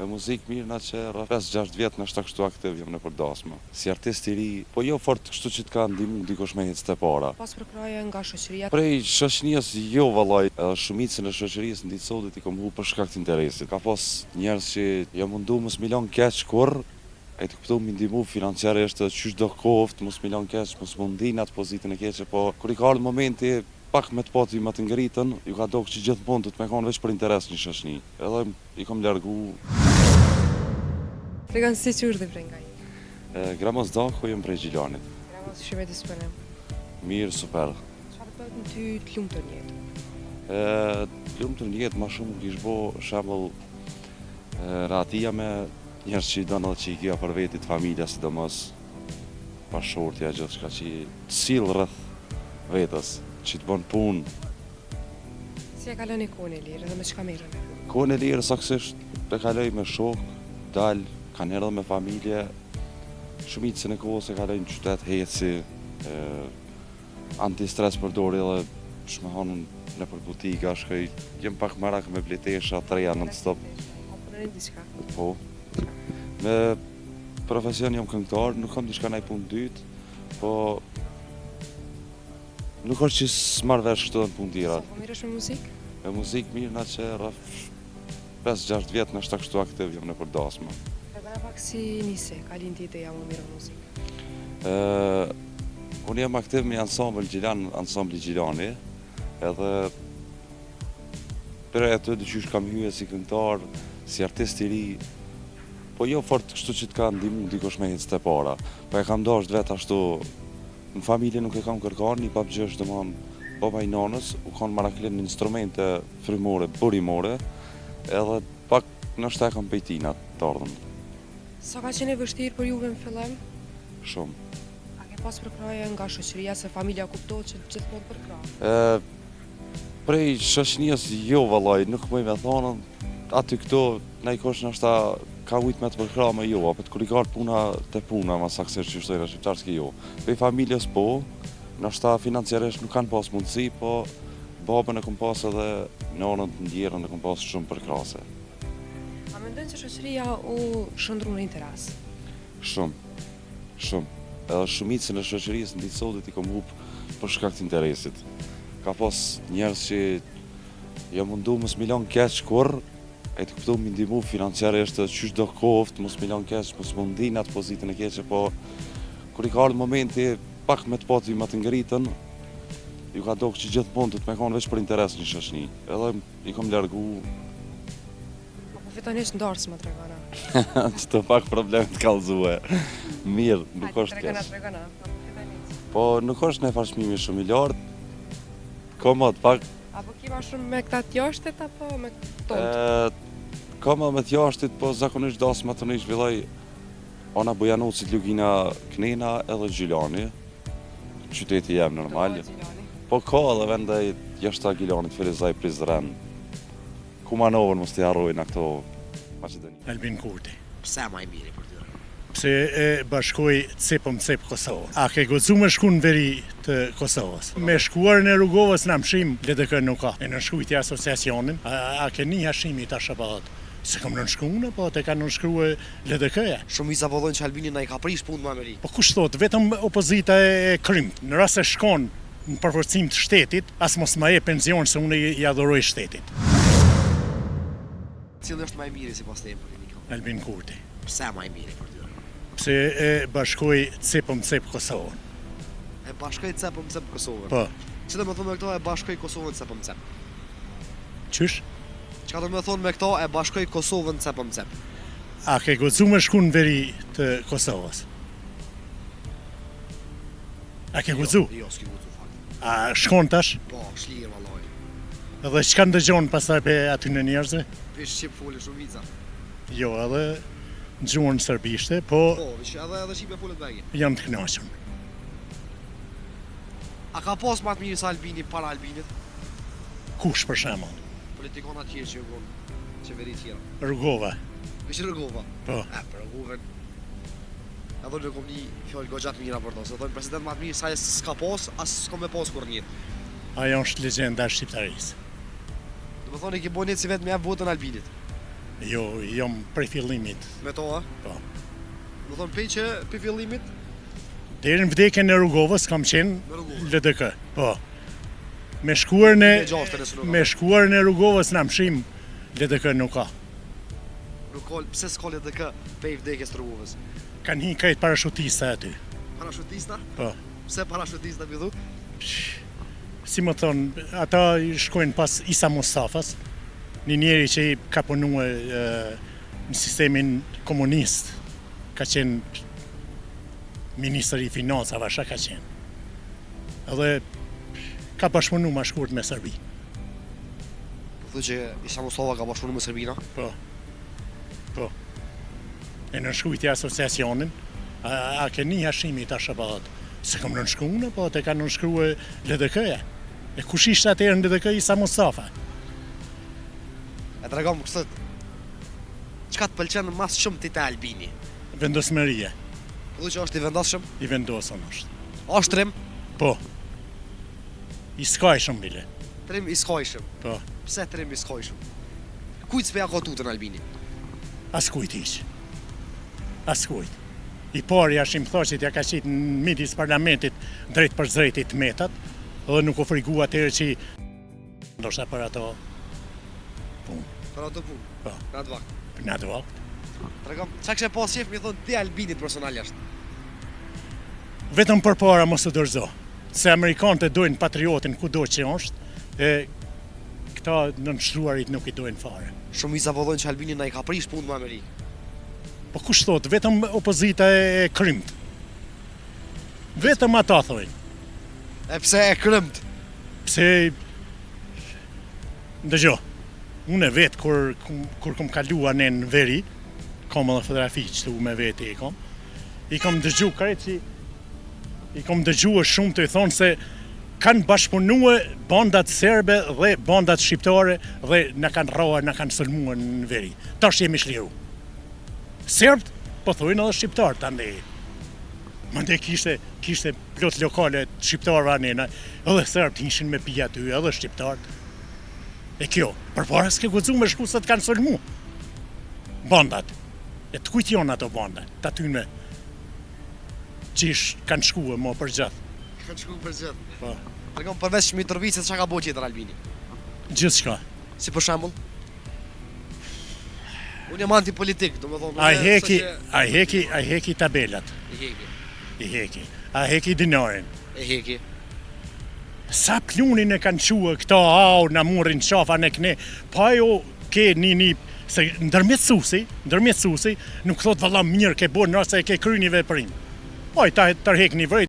E muzikë mirë na që rreth 5-6 vjet në shta kështu aktiv jam nëpër dasma. Si artist i ri, po jo fort kështu që të ka ndihmu dikush me hecë të para. Pas përkraje nga shoqëria. Prej shoqënisë jo vallaj, edhe shumicën e shoqërisë ndit sotit i kam hu për shkak të interesit. Ka pas njerëz që jam mundu mos mi lën keq kur e të kuptu mi ndihmu financiarisht qysh do koft, mos mi lën keq, mos mundin atë pozitën e keqe, po kur i ka ardhur momenti pak me të pati më të ngritën, ju ka dokë që gjithmonë do të me kanë veç për interes një shoqëni. Edhe i kom largu. Tregon si qyrë dhe prej nga i? Gramos Daku jem prej Gjilanit. Gramos shimet i spënem. Mirë, super. Çfarë bëhet në ty të lumtur në jetë? Të lumtur në jetë ma shumë kish bo shembull rahatia me njerëz që i donë edhe që i kija për vetit, familja sidomos, pashortja, gjithçka që i sill rreth vetës, që të bën punë. Si e kalon kohën e lirë dhe me çka merren? Kohën e lirë saktësisht e kaloj me shok, dal, kanë edhe me familje. Shumicën e kohës e kaloj në qytet, heci, antistres përdori edhe shmehanun nëpër butika, shkoj, jem pak marak me bletesha, treja non-stop. Punën diçka? Po. Me profesion jam këngëtar, nuk kam diçka ndaj punë dytë, po nuk është që s'marr vesh këto në punë tjera. Po mirësh me muzikë? Me muzikë mirë na që rreth 5-6 vjet në shta kështu aktiv jam nëpër dasma. Tregona pak si nisi, ka lindi ideja më mirë muzikë? Unë jam aktiv me ansambli Gjilani, edhe për atë dyqysh kam hyje si këngëtar, si artist i ri, po jo fort kështu që të ka ndihmu dikush me hecë të para, po e kam dashur vet ashtu. Në familje nuk e kam kërkar, një papgjësh domthon baba i nanës, u kanë maraklen instrumente frymore, burimore, edhe pak nështë e kam pejtinat të ardhën. Sa ka qenë e vështirë për juve në fillim? Shumë. A ke pas përkraje nga shoqëria se familja kuptohet që gjithmonë përkrah? Prej shoqënisë jo vallaj, nuk më me thonë, aty këto najkosh nështë ka ujt me të përkra me jo, apet kur i ka puna te puna, ma saksisht që shtojnë shqiptarski jo. Pej familjes po, nështë financiarisht nuk kanë pas mundësi, po babën e kom pas edhe nonën të ndjerën e kom pas shumë përkrase. A mendon që shoqëria u shëndru në interes? Shumë, shumë. Edhe shumicën e shoqërisë ndit sotit i kom hup për shkak të interesit. Ka pas njerëz që jam mundu mos mi lën keq kur e të kuptu mi ndihmu financiarisht qysh do koft, mos mi lën keq, mos mundin atë pozitën e keqe, po kur i ka ardhur momenti pak me të pati më të ngritën, ju ka dokë që gjithmonë do të me kanë veç për interes një shoqëni. Edhe i kom largu. Po fitonisht ndarës më tregona. Çto pak problem të kallëzue. Mirë, nuk është keq. Tregona. Po nuk është në farçmimi shumë i lartë. Komod pak. Apo kima shumë me këta t'jashtit apo me tonët? Kama me t'jashtit, po zakonisht dasma të një zhvilloj Ana Bujanovcit, Lugina, Knena edhe Gjilani. Qyteti jem normal. Po ka edhe vende jashtë Gjilanit, Filizaj, Prizren. Kumanovën mos t'i harrojnë këto Maqedoni. Albin Kurti. Pse ma i miri për ty? Pse e bashkoj cepëm cep Kosovës. A ke gocu me shku në veri të Kosovës? Me shkuar në Rrugovës në mshim, LDK nuk ka. E në shkujtja asociacionin, a ke një hashimi të shabat? Se kam në nëshkrunë, po te ka në nëshkruë LDK-ja. Shumë i zavallojnë që Albini na i ka prish punë më Amerikë. Po kush thot, vetëm opozita e krymt. Në rast se shkon në përforcim të shtetit, as mos ma e penzion se unë i adhuroj shtetit. Cili është më i miri si pas te Albin Kurti. Pse ma i miri për ty? Pse e bashkoj cepëm cep Kosovën. E bashkoj cepëm cep Kosovën? Po. Që do me thonë me këto e bashkoj Kosovën cepëm cep? Qysh? Që ka do me thonë me këto e bashkoj Kosovën cepëm cep? A ke gocu me shku në veri të Kosovës? A ke gocu? Jo, s'ki gocu fakt. A shkon tash? Po, shlirë valloj. Edhe çka ndëgjon pastaj pe aty në njerëzve? Pish qip foli shumica. Jo, edhe në gjuhën serbishte, po Po, vish edhe shqipe folet begi. jam të kënaqur. A ka pas ma të mirë sa Albini para Albinit? Kush për shembull? Politikona tjerë që konë qeveri tjera. Rrugova. Vish Rrugova. Po. Për Rrugovën. Edhe në kom një fjallë goxhat mira për to. Se thonë president ma të mirë sa e s'ka pas, as s'ka me pas kur njët. Ajo është legjenda e shqiptarisë. Do me thonë i ki bojnit si vetë me jep votën Albinit. Jo, jom prej fillimit. Me to, a? Po. Më thonë pej që për fillimit, Deri në vdekjen e Rrugovës kam qenë me Rrugovës. LDK. Po. Me shkuarën Me gjashtën e së nuk me shkuarën e Rrugovës na mshim LDK nuk ka. pse s'ka LDK pej vdekjes të Rrugovës? Kanë hi krejt parashutista aty. Parashutista? Po. Pse parashutista mi dhu? Si më thonë, ata i shkojnë pas Isa Mustafas, një njeri që i ka punue në sistemin komunist, ka qenë ministri i financave, asha ka qenë. Edhe ka bashkëpunu ma shkurt me Serbi. Po thu që Isa Mustafa ka bashkëpunu me Serbina? Po. Po. E nënshkujtja asociacionin, a ke një hashimi ta shabat. Se kam nënshkru në, po te ka nënshkru e LDK-ja. E kush ishte atëherë në LDK Isa Mustafa? E të regom kështët, qka të pëlqenë mas shumë ti të Albini? Vendosmëria, Po thu që është i vendosshëm? i vendosën është. Është trim? Po. I skajshëm bile. Trim i skojshëm. Po. Pse trim i skojshëm? Kujt s'pe ja ka tutën Albini? As kujt ish. As kujt. I pari Hashim Thoqit ja ka qitë në midis parlamentit drejt për drejtit metat, dhe nuk u frigu atëherë që ndoshta për ato Për ato punë? Po. Në atë vakt. në atë vakt. Të regom, qa kështë pas qef mi thonë ti Albinit personal jashtë? Vetëm për para mos u dorëzo. Se Amerikanët e dojnë patriotin kudo që është, e këta nënshtruarit nuk i dojnë fare. Shumica po thonë që Albini na i ka prish punë me Amerikë. Po kush thot, vetëm opozita e krymt. Vetëm ata thojnë. E pse e krëmt? Pse ndëgjo, unë e vetë kur kom kalua në veri, kom edhe fotografi që tu me vete i kom dëgju krejt që i kom dëgju shumë të i thonë se kanë bashkëpunue bandat serbe dhe bandat shqiptare dhe na kanë rroa, na kanë sulmuar në veri. Tash jemi shliru. Serbt, po thujnë edhe shqiptarë të andej. Mande kishte plot lokale shqiptarë anena, edhe serbt ishin me pija aty, edhe shqiptarët. E kjo, përpara s'ke guxu me shku se të kanë sulmu. Bandat. E të kujt janë ato bandat? Të atyne qish kanë shkuë mo për gjatë. Kanë shku për gjithë. Po. Të regom, përveç Mitrovicës çka ka bo tjetër Albini? Gjithë shka. Si për shembull? Unë jam antipolitik, do më thonë. A heki tabelat. I heki. A heki dinarin. E heki. Sa plunin e kanë quë këta, na murin qafa në këne, pa jo ke një, se ndërmjetësusi, nuk thot valla mirë ke bo nëse e ke kry një veprim. Oj, ta tërhek një vrejt.